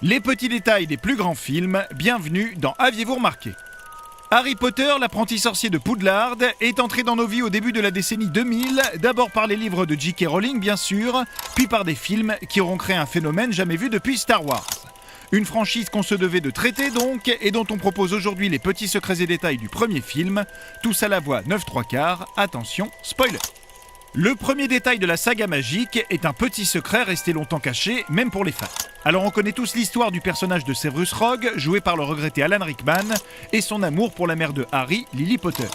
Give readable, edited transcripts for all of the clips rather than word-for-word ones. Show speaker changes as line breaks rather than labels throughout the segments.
Les petits détails des plus grands films, bienvenue dans Aviez-vous remarqué ? Harry Potter, l'apprenti sorcier de Poudlard, est entré dans nos vies au début de la décennie 2000, d'abord par les livres de J.K. Rowling bien sûr, puis par des films qui auront créé un phénomène jamais vu depuis Star Wars. Une franchise qu'on se devait de traiter donc, et dont on propose aujourd'hui les petits secrets et détails du premier film, tous à la voix 9/3, attention, spoiler. Le premier détail de la saga magique est un petit secret resté longtemps caché, même pour les fans. Alors on connaît tous l'histoire du personnage de Severus Rogue, joué par le regretté Alan Rickman, et son amour pour la mère de Harry, Lily Potter.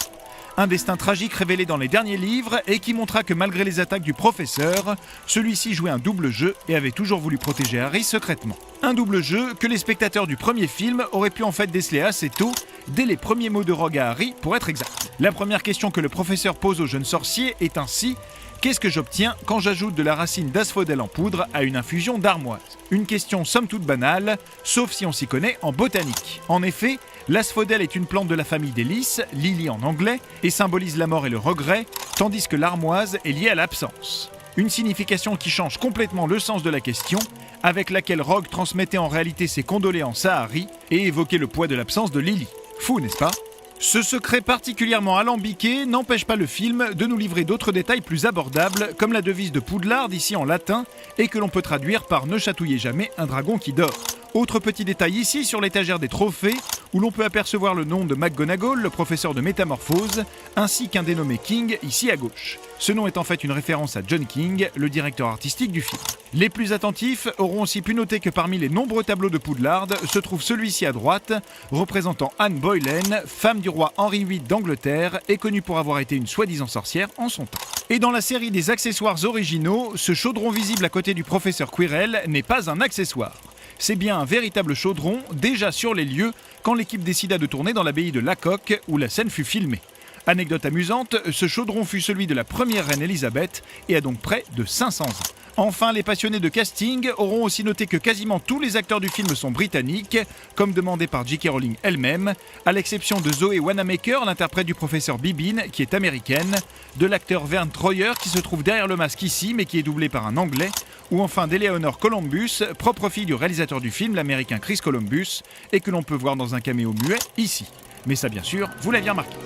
Un destin tragique révélé dans les derniers livres et qui montra que malgré les attaques du professeur, celui-ci jouait un double jeu et avait toujours voulu protéger Harry secrètement. Un double jeu que les spectateurs du premier film auraient pu en fait déceler assez tôt, dès les premiers mots de Rogue à Harry pour être exact. La première question que le professeur pose au jeune sorcier est ainsi: qu'est-ce que j'obtiens quand j'ajoute de la racine d'asphodèle en poudre à une infusion d'armoise ? Une question somme toute banale, sauf si on s'y connaît en botanique. En effet, l'asphodèle est une plante de la famille des lys, lily en anglais, et symbolise la mort et le regret, tandis que l'armoise est liée à l'absence. Une signification qui change complètement le sens de la question, avec laquelle Rogue transmettait en réalité ses condoléances à Harry et évoquait le poids de l'absence de Lily. Fou, n'est-ce pas ? Ce secret particulièrement alambiqué n'empêche pas le film de nous livrer d'autres détails plus abordables, comme la devise de Poudlard ici en latin, et que l'on peut traduire par « Ne chatouillez jamais un dragon qui dort ». Autre petit détail ici sur l'étagère des trophées, où l'on peut apercevoir le nom de McGonagall, le professeur de métamorphose, ainsi qu'un dénommé King ici à gauche. Ce nom est en fait une référence à John King, le directeur artistique du film. Les plus attentifs auront aussi pu noter que parmi les nombreux tableaux de Poudlard se trouve celui-ci à droite, représentant Anne Boleyn, femme du roi Henri VIII d'Angleterre et connue pour avoir été une soi-disant sorcière en son temps. Et dans la série des accessoires originaux, ce chaudron visible à côté du professeur Quirrell n'est pas un accessoire. C'est bien un véritable chaudron, déjà sur les lieux, quand l'équipe décida de tourner dans l'abbaye de Lacock, où la scène fut filmée. Anecdote amusante, ce chaudron fut celui de la première reine Elisabeth et a donc près de 500 ans. Enfin, les passionnés de casting auront aussi noté que quasiment tous les acteurs du film sont britanniques, comme demandé par J.K. Rowling elle-même, à l'exception de Zoe Wanamaker, l'interprète du professeur Bibine, qui est américaine, de l'acteur Vern Troyer, qui se trouve derrière le masque ici, mais qui est doublé par un Anglais, ou enfin d'Eleanor Columbus, propre fille du réalisateur du film, l'américain Chris Columbus, et que l'on peut voir dans un caméo muet ici. Mais ça, bien sûr, vous l'aviez remarqué,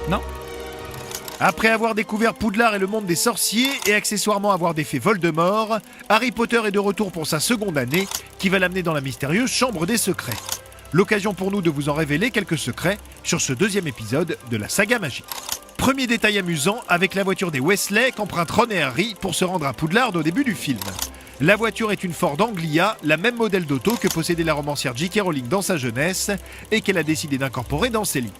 non ? Après avoir découvert Poudlard et le monde des sorciers, et accessoirement avoir défait Voldemort, Harry Potter est de retour pour sa seconde année, qui va l'amener dans la mystérieuse Chambre des Secrets. L'occasion pour nous de vous en révéler quelques secrets sur ce deuxième épisode de la saga magique. Premier détail amusant, avec la voiture des Weasley qu'empruntent Ron et Harry pour se rendre à Poudlard au début du film. La voiture est une Ford Anglia, la même modèle d'auto que possédait la romancière J.K. Rowling dans sa jeunesse, et qu'elle a décidé d'incorporer dans ses livres.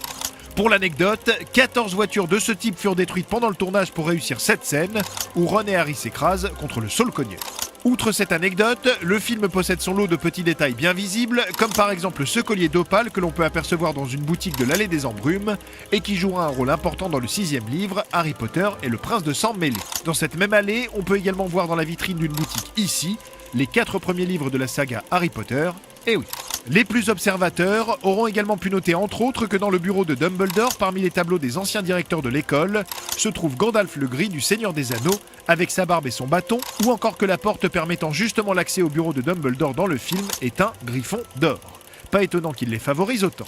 Pour l'anecdote, 14 voitures de ce type furent détruites pendant le tournage pour réussir cette scène, où Ron et Harry s'écrasent contre le Saulcogneur. Outre cette anecdote, le film possède son lot de petits détails bien visibles, comme par exemple ce collier d'opale que l'on peut apercevoir dans une boutique de l'Allée des Embrumes, et qui jouera un rôle important dans le 6e livre, Harry Potter et le Prince de Sang Mêlé. Dans cette même allée, on peut également voir dans la vitrine d'une boutique ici, les 4 premiers livres de la saga Harry Potter, et oui. Les plus observateurs auront également pu noter entre autres que dans le bureau de Dumbledore, parmi les tableaux des anciens directeurs de l'école, se trouve Gandalf le Gris du Seigneur des Anneaux, avec sa barbe et son bâton, ou encore que la porte permettant justement l'accès au bureau de Dumbledore dans le film est un griffon d'or. Pas étonnant qu'il les favorise autant.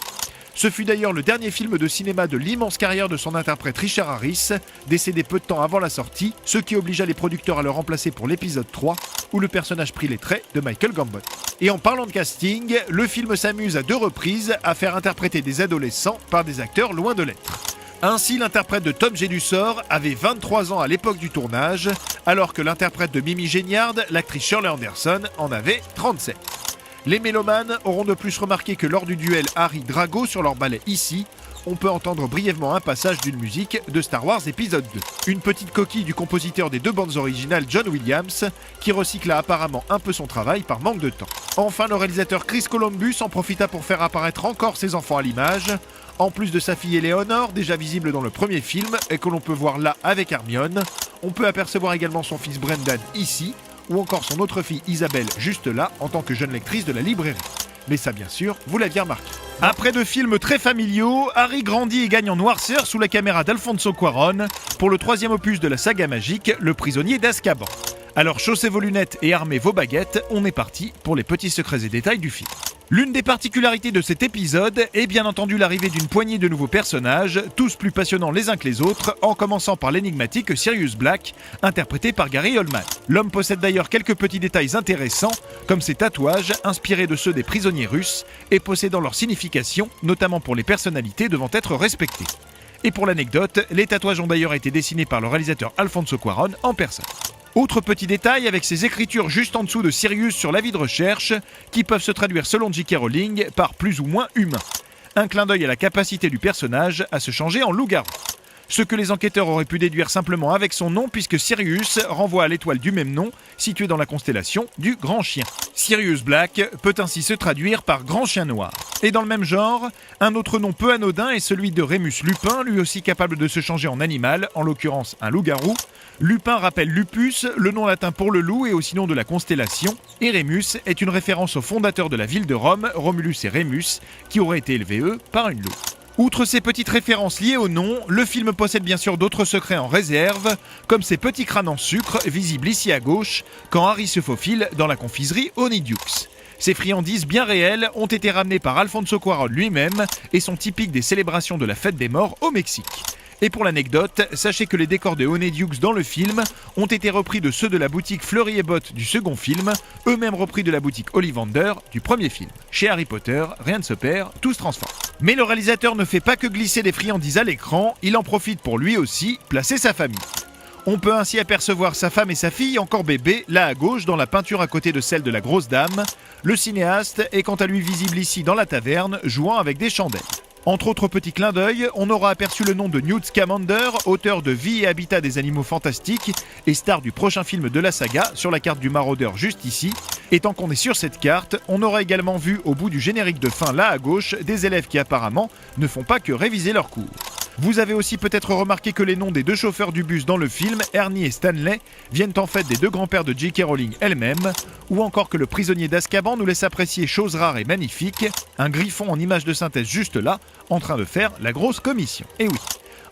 Ce fut d'ailleurs le dernier film de cinéma de l'immense carrière de son interprète Richard Harris, décédé peu de temps avant la sortie, ce qui obligea les producteurs à le remplacer pour l'épisode 3, où le personnage prit les traits de Michael Gambon. Et en parlant de casting, le film s'amuse à 2 reprises à faire interpréter des adolescents par des acteurs loin de l'être. Ainsi, l'interprète de Tom Jedusor avait 23 ans à l'époque du tournage, alors que l'interprète de Mimi Géniard, l'actrice Shirley Anderson, en avait 37. Les mélomanes auront de plus remarqué que lors du duel Harry-Drago sur leur balai ici, on peut entendre brièvement un passage d'une musique de Star Wars épisode 2. Une petite coquille du compositeur des 2 bandes originales John Williams, qui recycla apparemment un peu son travail par manque de temps. Enfin, le réalisateur Chris Columbus en profita pour faire apparaître encore ses enfants à l'image, en plus de sa fille Eleanor, déjà visible dans le premier film, et que l'on peut voir là avec Hermione. On peut apercevoir également son fils Brendan ici, ou encore son autre fille Isabelle juste là, en tant que jeune lectrice de la librairie. Mais ça, bien sûr, vous l'aviez remarqué. Après 2 films très familiaux, Harry grandit et gagne en noirceur sous la caméra d'Alfonso Cuarón pour le 3e opus de la saga magique, Le Prisonnier d'Azkaban. Alors chaussez vos lunettes et armez vos baguettes, on est parti pour les petits secrets et détails du film. L'une des particularités de cet épisode est bien entendu l'arrivée d'une poignée de nouveaux personnages, tous plus passionnants les uns que les autres, en commençant par l'énigmatique Sirius Black, interprété par Gary Oldman. L'homme possède d'ailleurs quelques petits détails intéressants, comme ses tatouages, inspirés de ceux des prisonniers russes, et possédant leur signification, notamment pour les personnalités devant être respectées. Et pour l'anecdote, les tatouages ont d'ailleurs été dessinés par le réalisateur Alfonso Cuarón en personne. Autre petit détail avec ces écritures juste en dessous de Sirius sur l'avis de recherche, qui peuvent se traduire selon J.K. Rowling par plus ou moins humain. Un clin d'œil à la capacité du personnage à se changer en loup-garou. Ce que les enquêteurs auraient pu déduire simplement avec son nom, puisque Sirius renvoie à l'étoile du même nom, située dans la constellation du Grand Chien. Sirius Black peut ainsi se traduire par Grand Chien Noir. Et dans le même genre, un autre nom peu anodin est celui de Rémus Lupin, lui aussi capable de se changer en animal, en l'occurrence un loup-garou. Lupin rappelle Lupus, le nom latin pour le loup et aussi nom de la constellation, et Rémus est une référence au fondateur de la ville de Rome, Romulus et Rémus, qui auraient été élevés eux par une loupe. Outre ces petites références liées au nom, le film possède bien sûr d'autres secrets en réserve, comme ces petits crânes en sucre, visibles ici à gauche, quand Harry se faufile dans la confiserie Honeydews. Ces friandises bien réelles ont été ramenées par Alfonso Cuarón lui-même et sont typiques des célébrations de la fête des morts au Mexique. Et pour l'anecdote, sachez que les décors de Honeydews dans le film ont été repris de ceux de la boutique Fleury et Bottes du second film, eux-mêmes repris de la boutique Ollivander du premier film. Chez Harry Potter, rien ne se perd, tout se transforme. Mais le réalisateur ne fait pas que glisser des friandises à l'écran, il en profite pour lui aussi placer sa famille. On peut ainsi apercevoir sa femme et sa fille encore bébés, là à gauche dans la peinture à côté de celle de la grosse dame. Le cinéaste est quant à lui visible ici dans la taverne, jouant avec des chandelles. Entre autres petits clins d'œil, on aura aperçu le nom de Newt Scamander, auteur de Vie et Habitat des animaux fantastiques et star du prochain film de la saga, sur la carte du maraudeur juste ici. Et tant qu'on est sur cette carte, on aura également vu au bout du générique de fin là à gauche des élèves qui apparemment ne font pas que réviser leurs cours. Vous avez aussi peut-être remarqué que les noms des deux chauffeurs du bus dans le film, Ernie et Stanley, viennent en fait des deux grands-pères de J.K. Rowling elle-même, ou encore que le prisonnier d'Azkaban nous laisse apprécier chose rare et magnifique, un griffon en image de synthèse juste là, en train de faire la grosse commission. Et oui.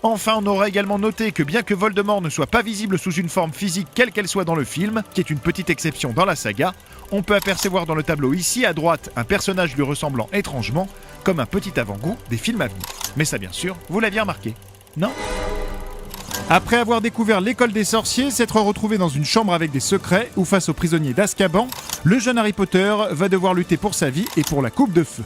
Enfin, on aura également noté que bien que Voldemort ne soit pas visible sous une forme physique quelle qu'elle soit dans le film, qui est une petite exception dans la saga, on peut apercevoir dans le tableau ici à droite un personnage lui ressemblant étrangement, comme un petit avant-goût des films à venir. Mais ça bien sûr, vous l'aviez remarqué, non ? Après avoir découvert l'école des sorciers, s'être retrouvé dans une chambre avec des secrets ou face aux prisonniers d'Azkaban, le jeune Harry Potter va devoir lutter pour sa vie et pour la coupe de feu.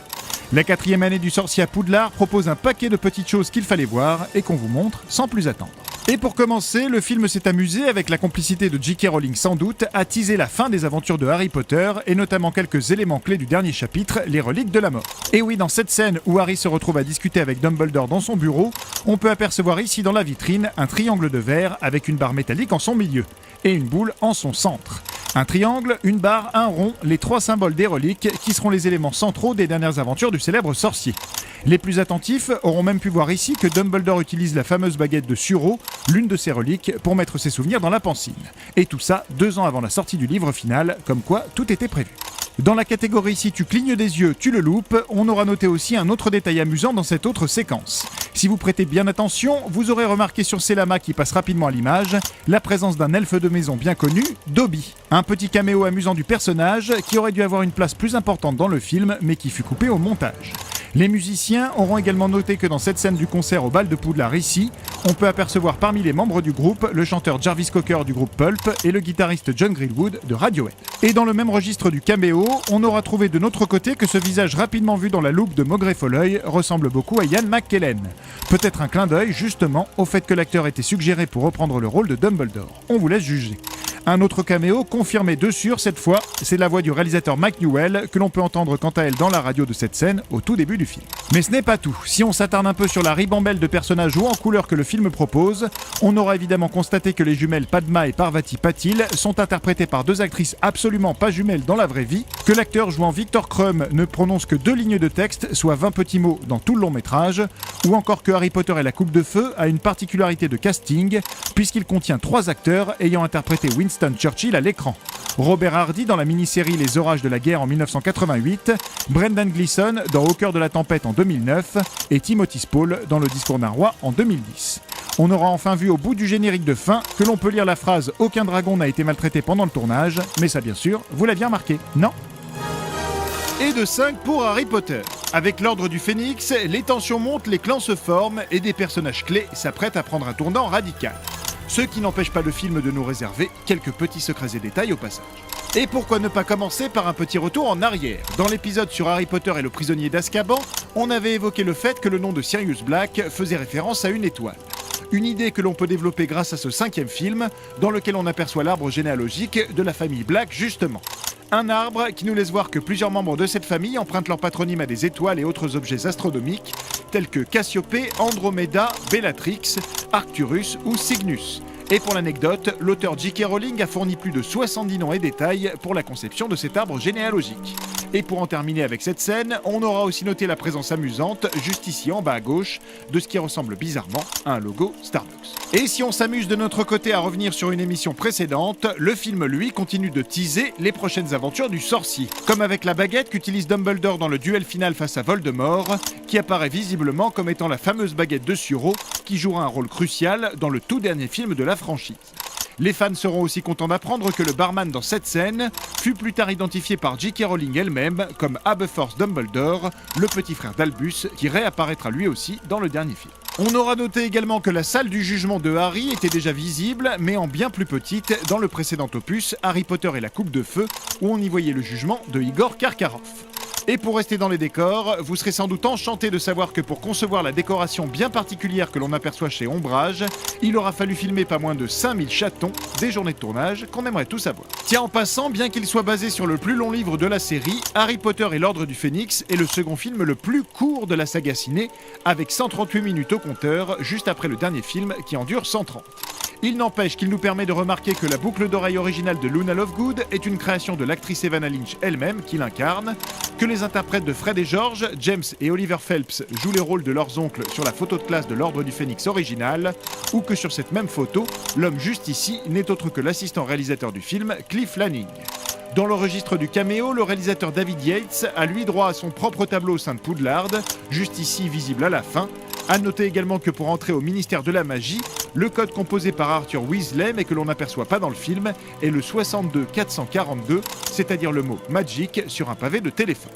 La 4e année du sorcier à Poudlard propose un paquet de petites choses qu'il fallait voir et qu'on vous montre sans plus attendre. Et pour commencer, le film s'est amusé, avec la complicité de J.K. Rowling sans doute, à teaser la fin des aventures de Harry Potter et notamment quelques éléments clés du dernier chapitre, les reliques de la mort. Et oui, dans cette scène où Harry se retrouve à discuter avec Dumbledore dans son bureau, on peut apercevoir ici dans la vitrine un triangle de verre avec une barre métallique en son milieu et une boule en son centre. Un triangle, une barre, un rond, les 3 symboles des reliques qui seront les éléments centraux des dernières aventures du célèbre sorcier. Les plus attentifs auront même pu voir ici que Dumbledore utilise la fameuse baguette de Suro, l'une de ses reliques, pour mettre ses souvenirs dans la pancine. Et tout ça 2 ans avant la sortie du livre final, comme quoi tout était prévu. Dans la catégorie si tu clignes des yeux, tu le loupes, on aura noté aussi un autre détail amusant dans cette autre séquence. Si vous prêtez bien attention, vous aurez remarqué sur ces lamas qui passent rapidement à l'image, la présence d'un elfe de maison bien connu, Dobby. Un petit caméo amusant du personnage qui aurait dû avoir une place plus importante dans le film, mais qui fut coupé au montage. Les musiciens auront également noté que dans cette scène du concert au bal de Poudlard ici, on peut apercevoir parmi les membres du groupe le chanteur Jarvis Cocker du groupe Pulp et le guitariste John Greenwood de Radiohead. Et dans le même registre du caméo, on aura trouvé de notre côté que ce visage rapidement vu dans la loupe de Maugrey Folleuil ressemble beaucoup à Ian McKellen. Peut-être un clin d'œil justement au fait que l'acteur était suggéré pour reprendre le rôle de Dumbledore. On vous laisse juger. Un autre caméo confirmé de sûr cette fois, c'est la voix du réalisateur Mike Newell que l'on peut entendre quant à elle dans la radio de cette scène au tout début du film. Mais ce n'est pas tout. Si on s'attarde un peu sur la ribambelle de personnages ou en couleur que le film propose, on aura évidemment constaté que les jumelles Padma et Parvati Patil sont interprétées par 2 actrices absolument pas jumelles dans la vraie vie, que l'acteur jouant Victor Krum ne prononce que 2 lignes de texte, soit 20 petits mots dans tout le long métrage, ou encore que Harry Potter et la Coupe de Feu a une particularité de casting, puisqu'il contient 3 acteurs ayant interprété Winston Churchill à l'écran. Robert Hardy dans la mini-série Les Orages de la guerre en 1988, Brendan Gleeson dans Au cœur de la tempête en 2009 et Timothy Spall dans Le discours d'un roi en 2010. On aura enfin vu au bout du générique de fin que l'on peut lire la phrase « Aucun dragon n'a été maltraité pendant le tournage », mais ça bien sûr, vous l'aviez remarqué, non ? Et de 5 pour Harry Potter. Avec l'Ordre du Phénix, les tensions montent, les clans se forment et des personnages clés s'apprêtent à prendre un tournant radical. Ce qui n'empêche pas le film de nous réserver quelques petits secrets et détails au passage. Et pourquoi ne pas commencer par un petit retour en arrière ? Dans l'épisode sur Harry Potter et le prisonnier d'Azkaban, on avait évoqué le fait que le nom de Sirius Black faisait référence à une étoile. Une idée que l'on peut développer grâce à ce 5e film, dans lequel on aperçoit l'arbre généalogique de la famille Black justement. Un arbre qui nous laisse voir que plusieurs membres de cette famille empruntent leur patronyme à des étoiles et autres objets astronomiques, tels que Cassiopée, Andromeda, Bellatrix, Arcturus ou Cygnus. Et pour l'anecdote, l'auteur J.K. Rowling a fourni plus de 70 noms et détails pour la conception de cet arbre généalogique. Et pour en terminer avec cette scène, on aura aussi noté la présence amusante, juste ici en bas à gauche, de ce qui ressemble bizarrement à un logo Starbucks. Et si on s'amuse de notre côté à revenir sur une émission précédente, le film lui continue de teaser les prochaines aventures du sorcier. Comme avec la baguette qu'utilise Dumbledore dans le duel final face à Voldemort, qui apparaît visiblement comme étant la fameuse baguette de Suro, qui jouera un rôle crucial dans le tout dernier film de la franchise. Les fans seront aussi contents d'apprendre que le barman dans cette scène fut plus tard identifié par J.K. Rowling elle-même comme Aberforth Dumbledore, le petit frère d'Albus, qui réapparaîtra lui aussi dans le dernier film. On aura noté également que la salle du jugement de Harry était déjà visible, mais en bien plus petite, dans le précédent opus, Harry Potter et la Coupe de Feu, où on y voyait le jugement de Igor Karkaroff. Et pour rester dans les décors, vous serez sans doute enchanté de savoir que pour concevoir la décoration bien particulière que l'on aperçoit chez Ombrage, il aura fallu filmer pas moins de 5000 chatons, des journées de tournage qu'on aimerait tous avoir. Tiens, en passant, bien qu'il soit basé sur le plus long livre de la série, Harry Potter et l'Ordre du Phénix est le second film le plus court de la saga ciné, avec 138 minutes au compteur, juste après le dernier film qui en dure 130. Il n'empêche qu'il nous permet de remarquer que la boucle d'oreille originale de Luna Lovegood est une création de l'actrice Evanna Lynch elle-même qui l'incarne, que les interprètes de Fred et George, James et Oliver Phelps jouent les rôles de leurs oncles sur la photo de classe de l'Ordre du Phénix original, ou que sur cette même photo, l'homme juste ici n'est autre que l'assistant réalisateur du film, Cliff Lanning. Dans le registre du caméo, le réalisateur David Yates a lui droit à son propre tableau au sein de Poudlard, juste ici visible à la fin. À noter également que pour entrer au ministère de la magie, le code composé par Arthur Weasley mais que l'on n'aperçoit pas dans le film est le 62442, c'est-à-dire le mot « magic » sur un pavé de téléphone.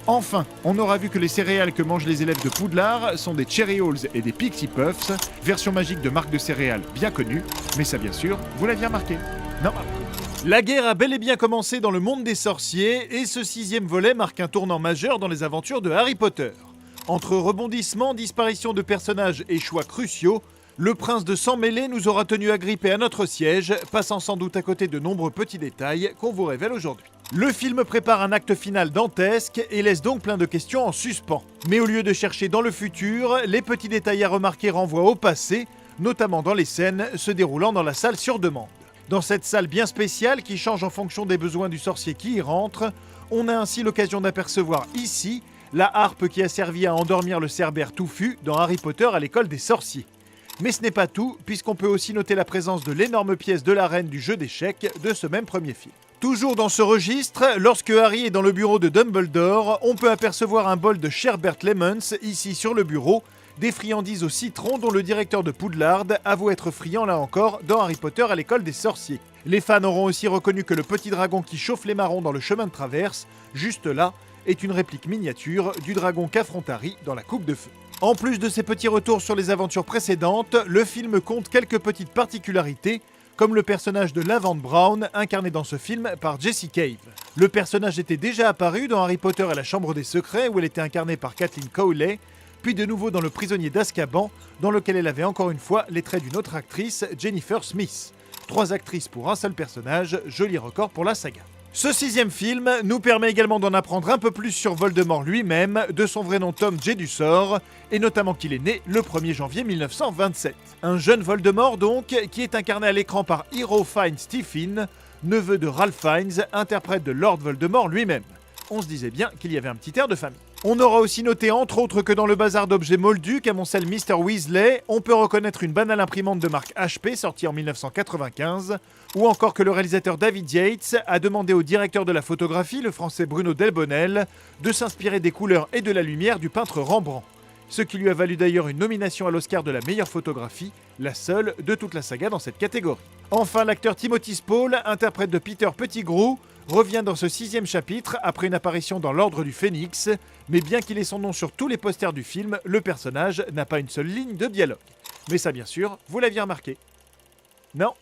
Enfin, on aura vu que les céréales que mangent les élèves de Poudlard sont des Cheerios et des Pixie Puffs, version magique de marque de céréales bien connue, mais ça bien sûr, vous l'aviez remarqué. Non. La guerre a bel et bien commencé dans le monde des sorciers et ce 6e volet marque un tournant majeur dans les aventures de Harry Potter. Entre rebondissements, disparitions de personnages et choix cruciaux, le prince de sang mêlé nous aura tenus agrippés à notre siège, passant sans doute à côté de nombreux petits détails qu'on vous révèle aujourd'hui. Le film prépare un acte final dantesque et laisse donc plein de questions en suspens. Mais au lieu de chercher dans le futur, les petits détails à remarquer renvoient au passé, notamment dans les scènes se déroulant dans la salle sur demande. Dans cette salle bien spéciale qui change en fonction des besoins du sorcier qui y rentre, on a ainsi l'occasion d'apercevoir ici la harpe qui a servi à endormir le cerbère touffu dans Harry Potter à l'école des sorciers. Mais ce n'est pas tout, puisqu'on peut aussi noter la présence de l'énorme pièce de la reine du jeu d'échecs de ce même premier film. Toujours dans ce registre, lorsque Harry est dans le bureau de Dumbledore, on peut apercevoir un bol de Sherbert Lemons ici sur le bureau, des friandises au citron dont le directeur de Poudlard avoue être friand là encore dans Harry Potter à l'école des sorciers. Les fans auront aussi reconnu que le petit dragon qui chauffe les marrons dans le chemin de traverse, juste là, est une réplique miniature du dragon qu'affronte Harry dans la Coupe de Feu. En plus de ces petits retours sur les aventures précédentes, le film compte quelques petites particularités, comme le personnage de Lavande Brown, incarné dans ce film par Jessie Cave. Le personnage était déjà apparu dans Harry Potter et la Chambre des Secrets, où elle était incarnée par Kathleen Cowley, puis de nouveau dans Le Prisonnier d'Azkaban, dans lequel elle avait encore une fois les traits d'une autre actrice, Jennifer Smith. 3 actrices pour un seul personnage, joli record pour la saga. Ce 6e film nous permet également d'en apprendre un peu plus sur Voldemort lui-même, de son vrai nom Tom Jedusor, et notamment qu'il est né le 1er janvier 1927. Un jeune Voldemort donc, qui est incarné à l'écran par Hero Fiennes Stephen, neveu de Ralph Fiennes, interprète de Lord Voldemort lui-même. On se disait bien qu'il y avait un petit air de famille. On aura aussi noté entre autres que dans le bazar d'objets moldus qu'amoncelle Mr. Weasley, on peut reconnaître une banale imprimante de marque HP sortie en 1995, ou encore que le réalisateur David Yates a demandé au directeur de la photographie, le français Bruno Delbonnel, de s'inspirer des couleurs et de la lumière du peintre Rembrandt. ce qui lui a valu d'ailleurs une nomination à l'Oscar de la meilleure photographie, la seule de toute la saga dans cette catégorie. Enfin, l'acteur Timothy Spall, interprète de Peter Pettigrew, revient dans ce 6e chapitre après une apparition dans l'Ordre du Phénix, mais bien qu'il ait son nom sur tous les posters du film, le personnage n'a pas une seule ligne de dialogue. Mais ça, bien sûr, vous l'aviez remarqué. Non ?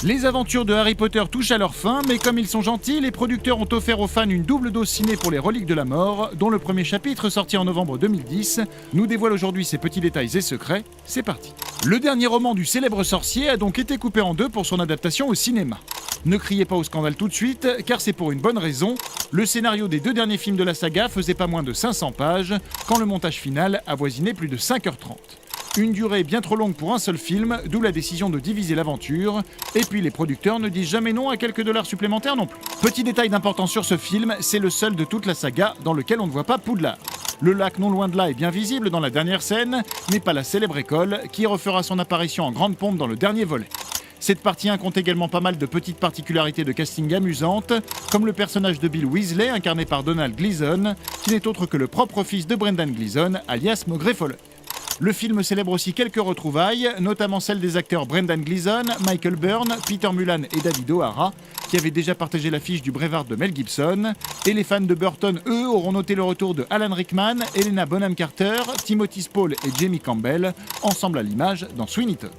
Les aventures de Harry Potter touchent à leur fin, mais comme ils sont gentils, les producteurs ont offert aux fans une double dose ciné pour les Reliques de la Mort, dont le premier chapitre, sorti en novembre 2010, nous dévoile aujourd'hui ses petits détails et secrets. C'est parti. Le dernier roman du célèbre sorcier a donc été coupé en deux pour son adaptation au cinéma. Ne criez pas au scandale tout de suite, car c'est pour une bonne raison. Le scénario des 2 derniers films de la saga faisait pas moins de 500 pages, quand le montage final avoisinait plus de 5h30. Une durée bien trop longue pour un seul film, d'où la décision de diviser l'aventure. Et puis les producteurs ne disent jamais non à quelques dollars supplémentaires non plus. Petit détail d'importance sur ce film, c'est le seul de toute la saga dans lequel on ne voit pas Poudlard. Le lac non loin de là est bien visible dans la dernière scène, mais pas la célèbre école, qui refera son apparition en grande pompe dans le dernier volet. Cette partie 1 compte également pas mal de petites particularités de casting amusantes, comme le personnage de Bill Weasley, incarné par Donald Gleeson, qui n'est autre que le propre fils de Brendan Gleeson, alias Maugrey Follett. Le film célèbre aussi quelques retrouvailles, notamment celles des acteurs Brendan Gleeson, Michael Byrne, Peter Mullan et David O'Hara, qui avaient déjà partagé l'affiche du Braveheart de Mel Gibson. Et les fans de Burton, eux, auront noté le retour de Alan Rickman, Helena Bonham Carter, Timothy Spall et Jamie Campbell, ensemble à l'image dans Sweeney Todd.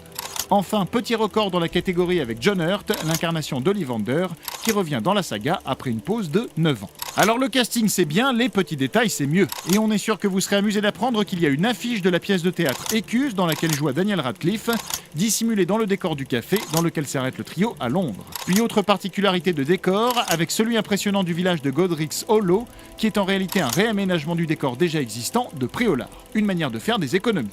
Enfin, petit record dans la catégorie avec John Hurt, l'incarnation d'Ollivander, qui revient dans la saga après une pause de 9 ans. Alors le casting c'est bien, les petits détails c'est mieux. Et on est sûr que vous serez amusé d'apprendre qu'il y a une affiche de la pièce de théâtre Écus dans laquelle joue Daniel Radcliffe, dissimulée dans le décor du café dans lequel s'arrête le trio à Londres. Puis autre particularité de décor, avec celui impressionnant du village de Godric's Hollow, qui est en réalité un réaménagement du décor déjà existant de Préolard. Une manière de faire des économies.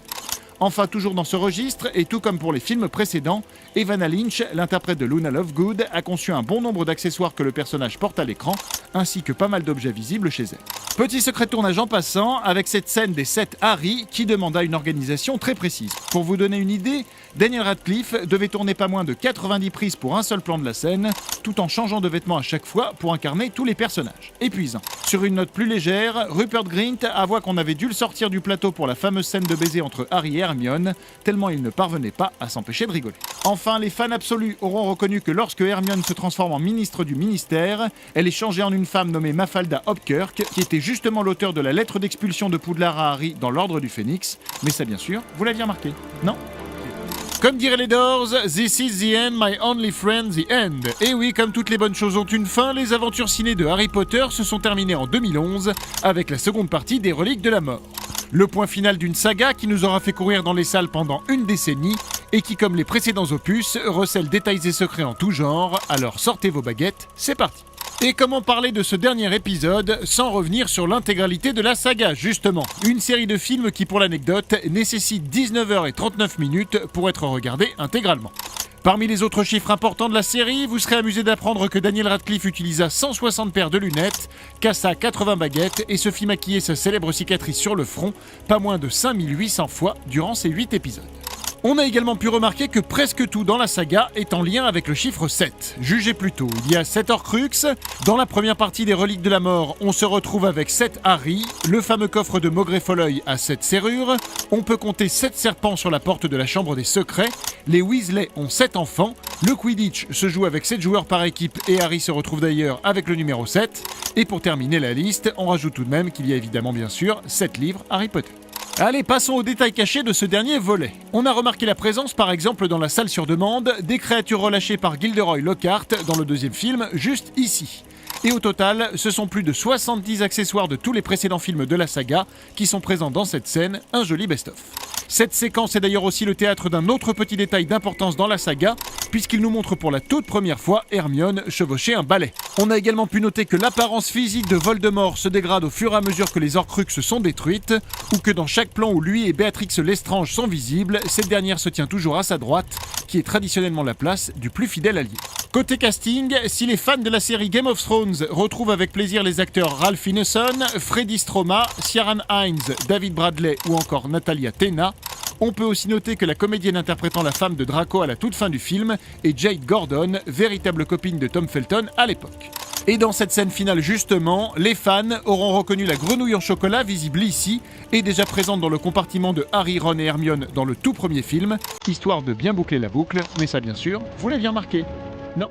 Enfin, toujours dans ce registre, et tout comme pour les films précédents, Evanna Lynch, l'interprète de Luna Lovegood, a conçu un bon nombre d'accessoires que le personnage porte à l'écran, ainsi que pas mal d'objets visibles chez elle. Petit secret de tournage en passant, avec cette scène des 7 Harry qui demanda une organisation très précise. Pour vous donner une idée, Daniel Radcliffe devait tourner pas moins de 90 prises pour un seul plan de la scène, tout en changeant de vêtements à chaque fois pour incarner tous les personnages. Épuisant. Sur une note plus légère, Rupert Grint avoua qu'on avait dû le sortir du plateau pour la fameuse scène de baiser entre Harry et Hermione, tellement il ne parvenait pas à s'empêcher de rigoler. Enfin, les fans absolus auront reconnu que lorsque Hermione se transforme en ministre du ministère, elle est changée en une femme nommée Mafalda Hopkirk, qui était justement l'auteur de la lettre d'expulsion de Poudlard à Harry dans l'Ordre du Phénix. Mais ça, bien sûr, vous l'aviez remarqué, non ? Comme diraient les Doors, this is the end, my only friend, the end. Et oui, comme toutes les bonnes choses ont une fin, les aventures ciné de Harry Potter se sont terminées en 2011 avec la seconde partie des Reliques de la Mort. Le point final d'une saga qui nous aura fait courir dans les salles pendant une décennie et qui, comme les précédents opus, recèle détails et secrets en tout genre. Alors sortez vos baguettes, c'est parti. Et comment parler de ce dernier épisode sans revenir sur l'intégralité de la saga, justement. Une série de films qui, pour l'anecdote, nécessite 19h39 pour être regardée intégralement. Parmi les autres chiffres importants de la série, vous serez amusé d'apprendre que Daniel Radcliffe utilisa 160 paires de lunettes, cassa 80 baguettes et se fit maquiller sa célèbre cicatrice sur le front pas moins de 5800 fois durant ces 8 épisodes. On a également pu remarquer que presque tout dans la saga est en lien avec le chiffre 7. Jugez plutôt, il y a 7 Horcruxes. Dans la première partie des Reliques de la Mort, on se retrouve avec 7 Harry, le fameux coffre de Maugrey Follett à 7 serrures. On peut compter 7 serpents sur la porte de la chambre des secrets. Les Weasley ont 7 enfants. Le Quidditch se joue avec 7 joueurs par équipe et Harry se retrouve d'ailleurs avec le numéro 7. Et pour terminer la liste, on rajoute tout de même qu'il y a évidemment bien sûr 7 livres Harry Potter. Allez, passons aux détails cachés de ce dernier volet. On a remarqué la présence, par exemple, dans la salle sur demande, des créatures relâchées par Gilderoy Lockhart dans le deuxième film, juste ici. Et au total, ce sont plus de 70 accessoires de tous les précédents films de la saga qui sont présents dans cette scène, un joli best-of. Cette séquence est d'ailleurs aussi le théâtre d'un autre petit détail d'importance dans la saga, puisqu'il nous montre pour la toute première fois Hermione chevaucher un balai. On a également pu noter que l'apparence physique de Voldemort se dégrade au fur et à mesure que les Horcruxes sont détruites, ou que dans chaque plan où lui et Béatrix Lestrange sont visibles, cette dernière se tient toujours à sa droite, qui est traditionnellement la place du plus fidèle allié. Côté casting, si les fans de la série Game of Thrones retrouvent avec plaisir les acteurs Ralph Ineson, Freddie Stroma, Ciarán Hinds, David Bradley ou encore Natalia Tena, On peut aussi noter que la comédienne interprétant la femme de Draco à la toute fin du film est Jade Gordon, véritable copine de Tom Felton à l'époque. Et dans cette scène finale justement, les fans auront reconnu la grenouille en chocolat visible ici et déjà présente dans le compartiment de Harry, Ron et Hermione dans le tout premier film, histoire de bien boucler la boucle, mais ça bien sûr, vous l'aviez remarqué. Non.